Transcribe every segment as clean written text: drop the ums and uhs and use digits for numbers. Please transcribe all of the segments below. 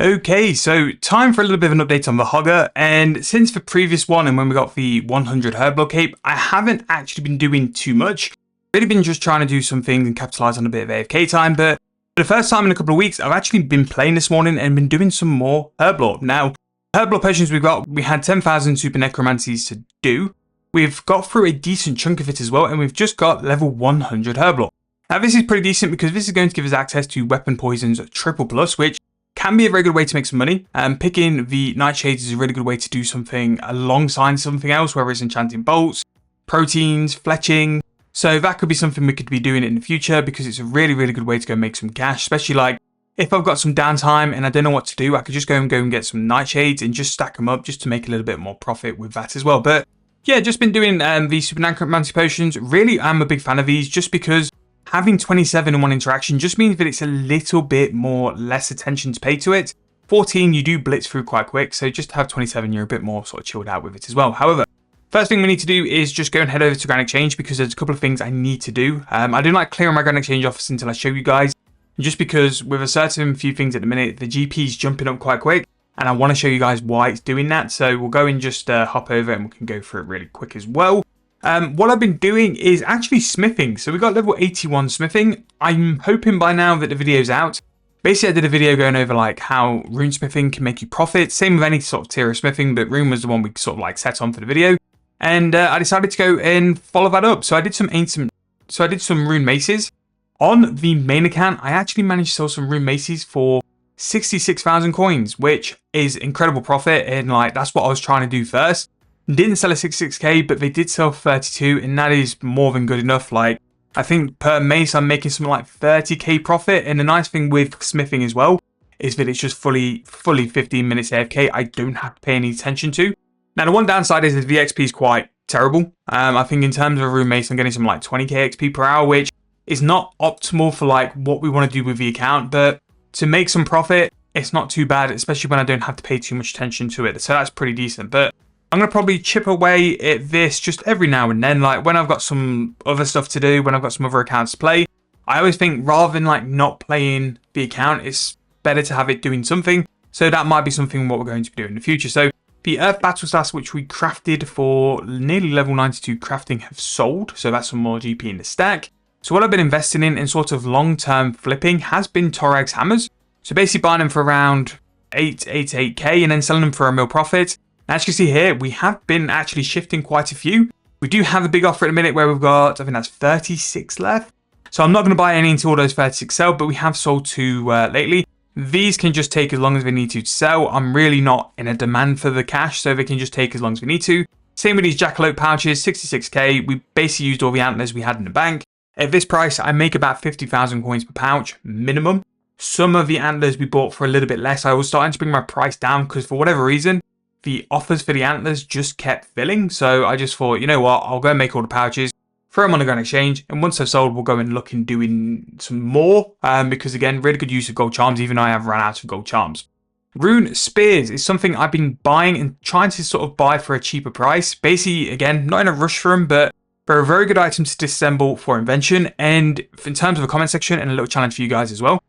Okay, so time for a little bit of an update on the Hogger, and since the previous one and when we got the 100 herb block cape, I haven't actually been doing too much. Really been just trying to do some things and capitalize on a bit of AFK time, but for the first time in a couple of weeks, I've actually been playing this morning and been doing some more herb lore. Now, herb lore potions we had 10,000 super necromancies to do. We've got through a decent chunk of it as well, and we've just got level 100 herb lore. Now, this is pretty decent because this is going to give us access to weapon poisons triple plus, which can be a very good way to make some money. Picking the nightshades is a really good way to do something alongside something else, whether it's enchanting bolts, proteins, fletching. So that could be something we could be doing in the future because it's a really, really good way to go make some cash, especially like if I've got some downtime and I don't know what to do, I could just go and get some nightshades and just stack them up just to make a little bit more profit with that as well. But yeah, just been doing these super necromancy potions. Really, I'm a big fan of these just because having 27 in one interaction just means that it's a little bit less attention to pay to it. 14, you do blitz through quite quick, so just to have 27, you're a bit more sort of chilled out with it as well. However, first thing we need to do is just go and head over to Grand Exchange because there's a couple of things I need to do. I do like clearing my Grand Exchange office until I show you guys, just because with a certain few things at the minute, the GP is jumping up quite quick, and I want to show you guys why it's doing that. So we'll go and just hop over and we can go through it really quick as well. What I've been doing is actually smithing. So we got level 81 smithing. I'm hoping by now that the video's out. Basically, I did a video going over like how rune smithing can make you profit. Same with any sort of tier of smithing, but rune was the one we sort of like set on for the video. And I decided to go and follow that up. So I did some rune maces. On the main account, I actually managed to sell some rune maces for 66,000 coins, which is incredible profit. And like, that's what I was trying to do first. Didn't sell a 66k, but they did sell 32, and that is more than good enough. Like, I think per mace, I'm making something like 30k profit. And the nice thing with smithing as well is that it's just fully 15 minutes AFK. I don't have to pay any attention to. Now, the one downside is that the XP is quite terrible. I think in terms of a rune mace, I'm getting something like 20k XP per hour, which is not optimal for like what we want to do with the account. But to make some profit, it's not too bad, especially when I don't have to pay too much attention to it. So that's pretty decent. But I'm going to probably chip away at this just every now and then, like when I've got some other stuff to do, when I've got some other accounts to play. I always think rather than like not playing the account, it's better to have it doing something. So that might be something what we're going to be doing in the future. So the Earth Battle Stars, which we crafted for nearly level 92 crafting, have sold. So that's some more GP in the stack. So what I've been investing in and sort of long-term flipping has been Torag's hammers. So basically buying them for around 8k and then selling them for a mil profit. As you can see here, we have been actually shifting quite a few. We do have a big offer at the minute where we've got, I think that's 36 left. So I'm not going to buy any until all those 36 sell, but we have sold two lately. These can just take as long as we need to sell. I'm really not in a demand for the cash, so they can just take as long as we need to. Same with these jackalope pouches, 66k. We basically used all the antlers we had in the bank. At this price, I make about 50,000 coins per pouch, minimum. Some of the antlers we bought for a little bit less. I was starting to bring my price down because for whatever reason, the offers for the antlers just kept filling. So I just thought, you know what, I'll go and make all the pouches, throw them on the Grand Exchange, and once they're sold, we'll go and look and doing some more. Because again, really good use of gold charms, even though I have run out of gold charms. Rune spears is something I've been buying and trying to sort of buy for a cheaper price. Basically, again, not in a rush for them, but they're a very good item to disassemble for Invention. And in terms of a comment section and a little challenge for you guys as well,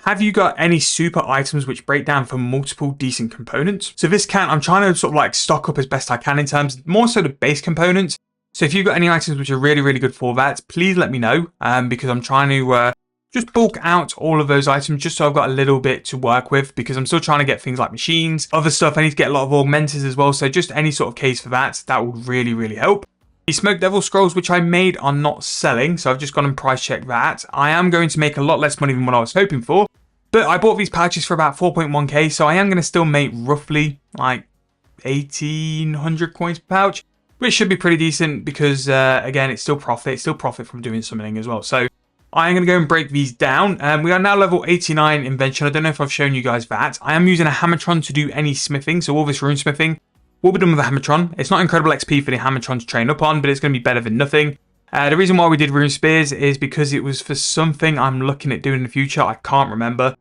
have you got any super items which break down for multiple decent components? So this can, I'm trying to sort of like stock up as best I can in terms, more so the base components. So if you've got any items which are really, really good for that, please let me know. Because I'm trying to just bulk out all of those items just so I've got a little bit to work with, because I'm still trying to get things like machines, other stuff. I need to get a lot of augmenters as well. So just any sort of case for that, that would really, really help. The Smoke Devil Scrolls, which I made, are not selling, so I've just gone and price checked that. I am going to make a lot less money than what I was hoping for, but I bought these pouches for about 4.1k, so I am going to still make roughly like 1,800 coins per pouch, which should be pretty decent because, again, it's still profit from doing something as well. So I am going to go and break these down. We are now level 89 Invention. I don't know if I've shown you guys that. I am using a Hammertron to do any smithing, so all this rune smithing will be done with a Hammertron. It's not incredible XP for the Hammertron to train up on, but it's going to be better than nothing. The reason why we did rune spears is because it was for something I'm looking at doing in the future. I can't remember.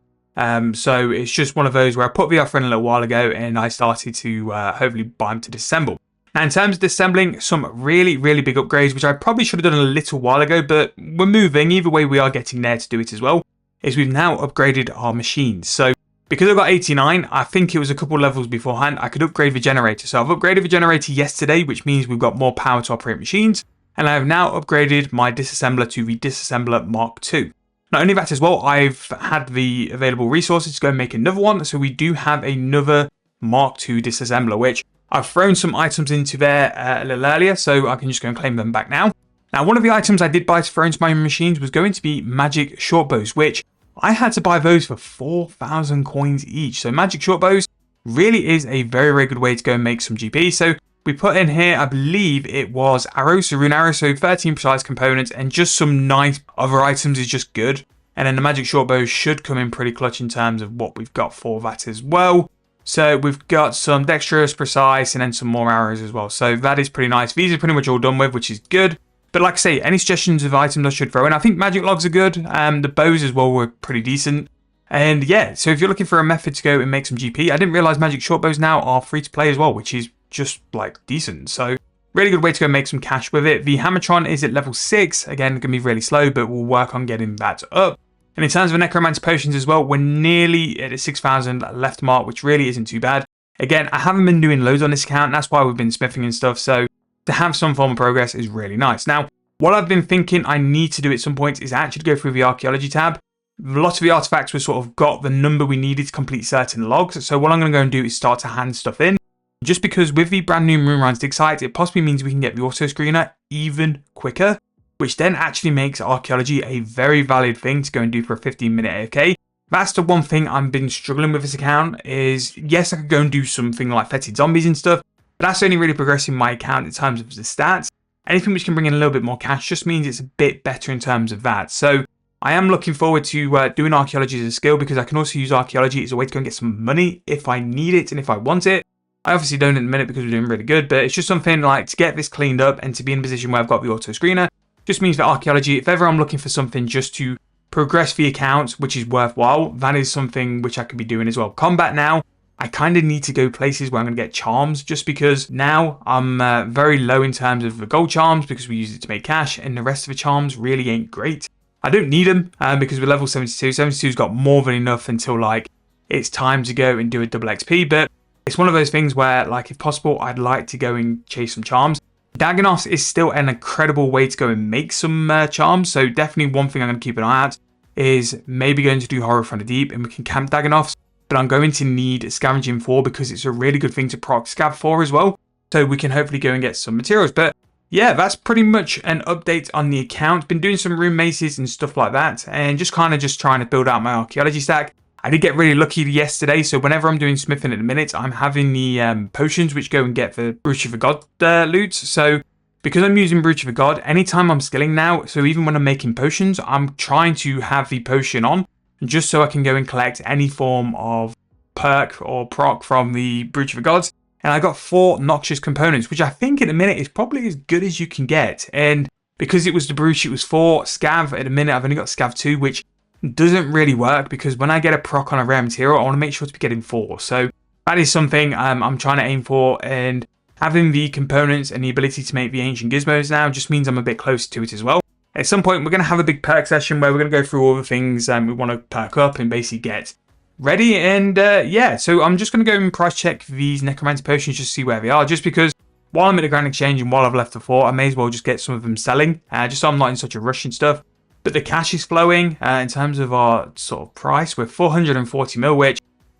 So it's just one of those where I put the offer in a little while ago and I started to hopefully buy them to disassemble. Now in terms of disassembling, some really, really big upgrades, which I probably should have done a little while ago, but we're moving. Either way, we are getting there to do it as well, is we've now upgraded our machines. So because I've got 89, I think it was a couple levels beforehand, I could upgrade the generator. So I've upgraded the generator yesterday, which means we've got more power to operate machines. And I have now upgraded my disassembler to the Disassembler Mark II. Not only that as well, I've had the available resources to go and make another one. So we do have another Mark II disassembler, which I've thrown some items into there a little earlier. So I can just go and claim them back now. Now, one of the items I did buy to throw into my machines was going to be magic short bows, which I had to buy those for 4,000 coins each. So magic short bows really is a very, very good way to go and make some GP. So we put in here, I believe it was arrows, so rune arrows, so 13 precise components, and just some nice other items is just good. And then the magic short bows should come in pretty clutch in terms of what we've got for that as well. So we've got some dexterous, precise, and then some more arrows as well. So that is pretty nice. These are pretty much all done with, which is good. But like I say, any suggestions of items I should throw in? I think magic logs are good. The bows as well were pretty decent. And yeah, so if you're looking for a method to go and make some GP, I didn't realize magic short bows now are free to play as well, which is just like decent. So really good way to go and make some cash with it. The Hammertron is at level 6. Again, going to be really slow, but we'll work on getting that up. And in terms of necromancer potions as well, we're nearly at a 6,000 left mark, which really isn't too bad. Again, I haven't been doing loads on this account. That's why we've been smithing and stuff. So to have some form of progress is really nice. Now, what I've been thinking I need to do at some point is actually go through the archaeology tab. A lot of the artifacts we've sort of got the number we needed to complete certain logs. So what I'm going to go and do is start to hand stuff in. Just because with the brand new Moonrise dig site, it possibly means we can get the auto screener even quicker, which then actually makes archaeology a very valid thing to go and do for a 15-minute AFK. That's the one thing I've been struggling with this account is, yes, I could go and do something like fetid zombies and stuff, but that's only really progressing my account in terms of the stats. Anything which can bring in a little bit more cash just means it's a bit better in terms of that. So I am looking forward to doing archaeology as a skill because I can also use archaeology as a way to go and get some money if I need it and if I want it. I obviously don't at the minute because we're doing really good, but it's just something like to get this cleaned up and to be in a position where I've got the auto screener just means that archaeology, if ever I'm looking for something just to progress the account, which is worthwhile, that is something which I could be doing as well. Combat now, I kind of need to go places where I'm going to get charms just because now I'm very low in terms of the gold charms because we use it to make cash and the rest of the charms really ain't great. I don't need them because we're level 72. 72's got more than enough until like it's time to go and do a double XP, but it's one of those things where like if possible I'd like to go and chase some charms. Dagonoths is still an incredible way to go and make some charms, so definitely one thing I'm going to keep an eye out is maybe going to do Horror from the Deep and we can camp Dagonoths. But I'm going to need Scavenging 4 because it's a really good thing to proc Scav 4 as well. So we can hopefully go and get some materials. But yeah, that's pretty much an update on the account. Been doing some rune maces and stuff like that. And just kind of just trying to build out my archaeology stack. I did get really lucky yesterday. So whenever I'm doing smithing at the minute, I'm having the potions which go and get the Brooch of the God loot. So because I'm using Brooch of the God, anytime I'm skilling now, so even when I'm making potions, I'm trying to have the potion on. Just so I can go and collect any form of perk or proc from the Brooch of the Gods. And I got 4 noxious components, which I think at the minute is probably as good as you can get. And because it was the Brooch, it was 4. Scav, at the minute, I've only got Scav 2, which doesn't really work because when I get a proc on a rare material, I want to make sure to be getting 4. So that is something I'm trying to aim for. And having the components and the ability to make the ancient gizmos now just means I'm a bit closer to it as well. At some point, we're going to have a big perk session where we're going to go through all the things we want to perk up and basically get ready. And yeah, so I'm just going to go and price check these necromancer potions just to see where they are. Just because while I'm at the Grand Exchange and while I've left the fort, I may as well just get some of them selling. Just so I'm not in such a rush and stuff. But the cash is flowing in terms of our sort of price. We're 440 mil, which,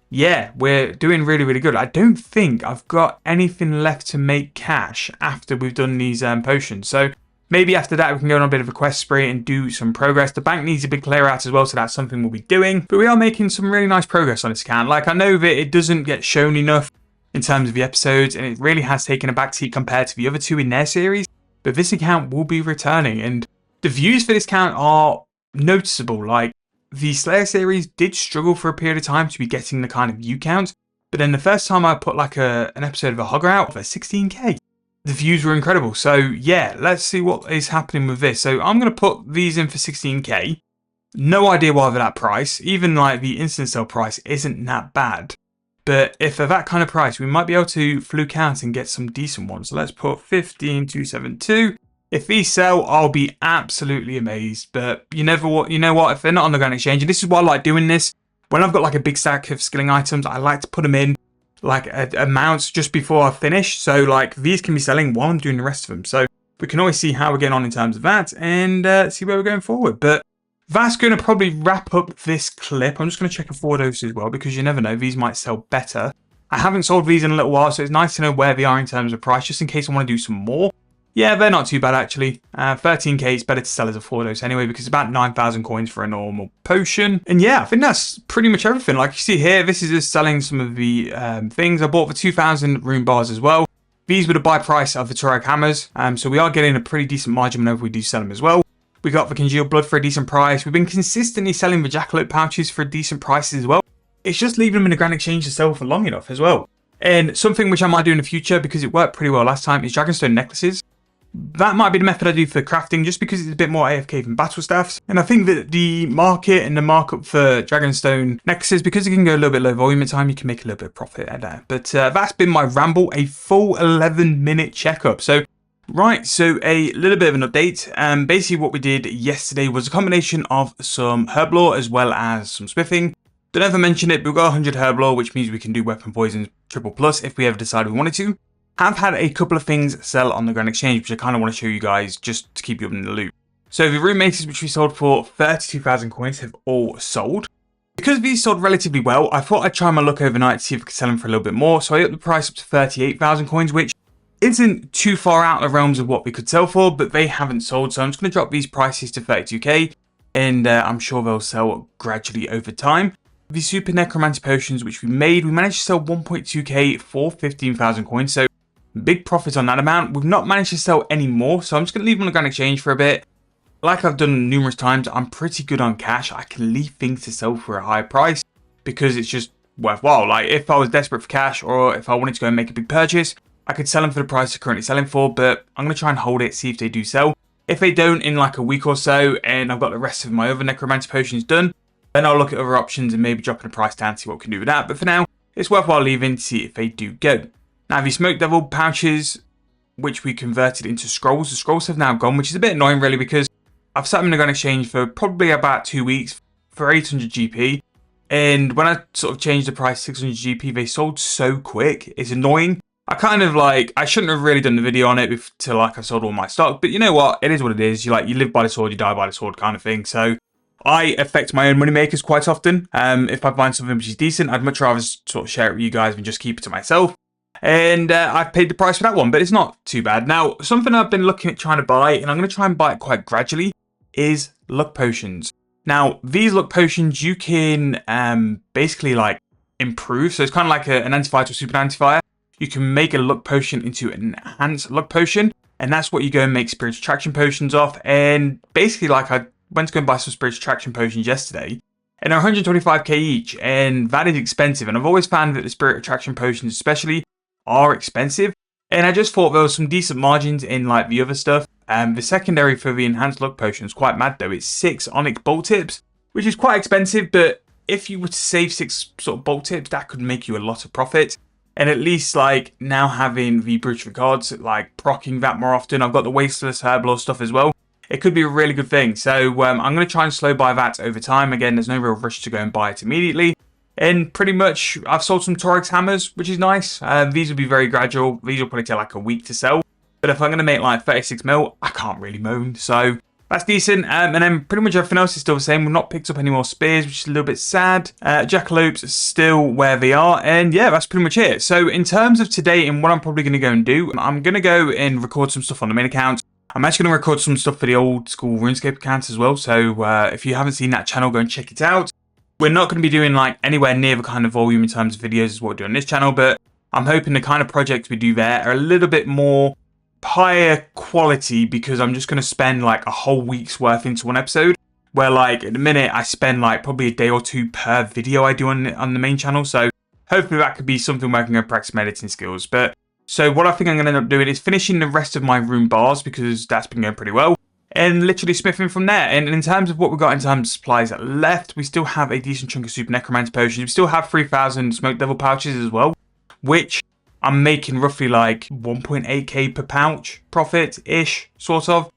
yeah, we're doing really, really good. I don't think I've got anything left to make cash after we've done these potions. So maybe after that we can go on a bit of a quest spree and do some progress. The bank needs a big clear out as well, so that's something we'll be doing. But we are making some really nice progress on this account. Like, I know that it doesn't get shown enough in terms of the episodes, and it really has taken a backseat compared to the other 2 in their series. But this account will be returning, and the views for this account are noticeable. Like, the Slayer series did struggle for a period of time to be getting the kind of view count. But then the first time I put like an episode of a Hogger out for 16k. The views were incredible. So yeah, let's see what is happening with this. So I'm going to put these in for 16k. No idea why they're that price. Even like the instant sell price isn't that bad. But if they're that kind of price, we might be able to fluke out and get some decent ones. So let's put 15272. If these sell, I'll be absolutely amazed. But you know what? If they're not on the Grand Exchange, and this is why I like doing this, when I've got like a big stack of skilling items, I like to put them in like amounts just before I finish. So like these can be selling while I'm doing the rest of them. So we can always see how we're getting on in terms of that and see where we're going forward. But that's going to probably wrap up this clip. I'm just going to check a forward dose as well, because you never know, these might sell better. I haven't sold these in a little while, so it's nice to know where they are in terms of price, just in case I want to do some more. Yeah, they're not too bad actually. 13k, it's better to sell as a forward dose anyway, because it's about 9,000 coins for a normal potion. And yeah, I think that's pretty much everything. Like you see here, this is just selling some of the things I bought for 2,000 rune bars as well. These were the buy price of the Turok hammers, so we are getting a pretty decent margin whenever we do sell them as well. We got the congealed blood for a decent price. We've been consistently selling the jackalope pouches for decent prices as well. It's just leaving them in the Grand Exchange to sell for long enough as well. And something which I might do in the future, because it worked pretty well last time, is Dragonstone necklaces. That might be the method I do for crafting, just because it's a bit more AFK than battle staffs. And I think that the market and the markup for Dragonstone necklaces, because it can go a little bit low volume at time, you can make a little bit of profit at that. But that's been my ramble, a full 11-minute checkup. So right, so a little bit of an update. Basically what we did yesterday was a combination of some herb lore as well as some smithing. Don't ever mention it, but we've got 100 herb lore, which means we can do weapon poisons triple plus if we ever decide we wanted to. Have had a couple of things sell on the Grand Exchange, which I kind of want to show you guys just to keep you up in the loop. So the rune maces, which we sold for 32,000 coins, have all sold. Because these sold relatively well, I thought I'd try my luck overnight to see if I could sell them for a little bit more. So I upped the price up to 38,000 coins, which isn't too far out of the realms of what we could sell for, but they haven't sold. So I'm just going to drop these prices to 32k, and I'm sure they'll sell gradually over time. The super necromancy potions, which we managed to sell 1.2k for 15,000 coins. So big profit on that amount. We've not managed to sell any more, so I'm just going to leave them on the Grand Exchange for a bit. Like I've done numerous times, I'm pretty good on cash. I can leave things to sell for a high price because it's just worthwhile. Like if I was desperate for cash, or if I wanted to go and make a big purchase, I could sell them for the price they're currently selling for, but I'm going to try and hold it, see if they do sell. If they don't in like a week or so, and I've got the rest of my other necromancy potions done, then I'll look at other options and maybe dropping the price down, see what we can do with that. But for now, it's worthwhile leaving to see if they do go. Now, the Smoke Devil pouches, which we converted into scrolls, the scrolls have now gone, which is a bit annoying really, because I've sat them in the Grand Exchange for probably about 2 weeks for 800 GP. And when I sort of changed the price to 600 GP, they sold so quick. It's annoying. I shouldn't have really done the video on it till like I sold all my stock. But you know what? It is what it is. You live by the sword, you die by the sword kind of thing. So I affect my own money makers quite often. If I find something which is decent, I'd much rather sort of share it with you guys than just keep it to myself. And I've paid the price for that one, but it's not too bad. Now, something I've been looking at trying to buy, and I'm going to try and buy it quite gradually, is luck potions. Now, these luck potions you can basically like improve. So it's kind of like an antifier to a super antifier. You can make a luck potion into an enhanced luck potion, and that's what you go and make spiritual attraction potions off. And basically, like I went to go and buy some spiritual attraction potions yesterday, and they're 125k each, and that is expensive. And I've always found that the spirit attraction potions especially are expensive, and I just thought there was some decent margins in like the other stuff. The secondary for the enhanced luck potion is quite mad though. It's 6 onyx bolt tips, which is quite expensive, but if you were to save 6 sort of bolt tips, that could make you a lot of profit. And at least like now having the Brute Regards, like procking that more often, I've got the Wasteless Herblore stuff as well. It could be a really good thing. So I'm going to try and slow buy that over time. Again, there's no real rush to go and buy it immediately. And pretty much I've sold some Torix hammers, which is nice. These will be very gradual. These will probably take like a week to sell. But if I'm going to make like 36 mil, I can't really moan. So that's decent. And then pretty much everything else is still the same. We've not picked up any more spears, which is a little bit sad. Jackalopes are still where they are. And yeah, that's pretty much it. So in terms of today and what I'm probably going to go and do, I'm going to go and record some stuff on the main account. I'm actually going to record some stuff for the old school Runescape accounts as well. So if you haven't seen that channel, go and check it out. We're not going to be doing like anywhere near the kind of volume in terms of videos as what we do on this channel, but I'm hoping the kind of projects we do there are a little bit more higher quality, because I'm just going to spend like a whole week's worth into one episode, where like at the minute I spend like probably a day or two per video I do on the main channel. So hopefully that could be something where I can go practice my editing skills. But so what I think I'm going to end up doing is finishing the rest of my rune bars, because that's been going pretty well, and literally smithing from there. And in terms of what we've got in terms of supplies left, we still have a decent chunk of super necromancy potions. We still have 3,000 smoke devil pouches as well, which I'm making roughly like 1.8k per pouch profit-ish, sort of.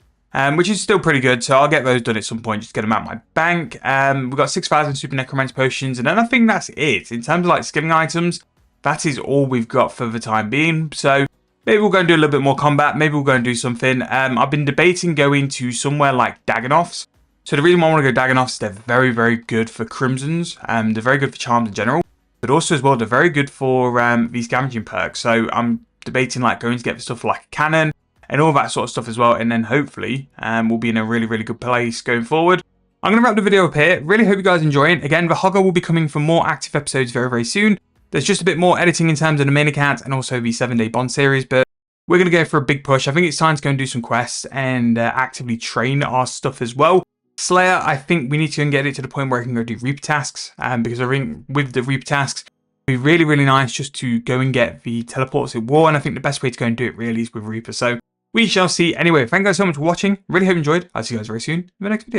which is still pretty good. So I'll get those done at some point, just get them out of my bank. We've got 6,000 super necromancy potions, and then I think that's it. In terms of like skilling items, that is all we've got for the time being. So maybe we'll go and do a little bit more combat. Maybe we'll go and do something. I've been debating going to somewhere like Dagonoths. So the reason why I want to go Dagonoths is they're very, very good for Crimsons. They're very good for Charms in general. But also as well, they're very good for these scavenging perks. So I'm debating like going to get the stuff like a cannon and all that sort of stuff as well. And then hopefully we'll be in a really, really good place going forward. I'm going to wrap the video up here. Really hope you guys enjoy it. Again, the Hogger will be coming for more active episodes very, very soon. There's just a bit more editing in terms of the main account and also the 7-day bond series. But we're going to go for a big push. I think it's time to go and do some quests and actively train our stuff as well. Slayer, I think we need to get it to the point where I can go do Reaper tasks. Because I think with the Reaper tasks, it'd be really, really nice just to go and get the teleports at war. And I think the best way to go and do it really is with Reaper. So we shall see. Anyway, thank you guys so much for watching. Really hope you enjoyed. I'll see you guys very soon in the next video.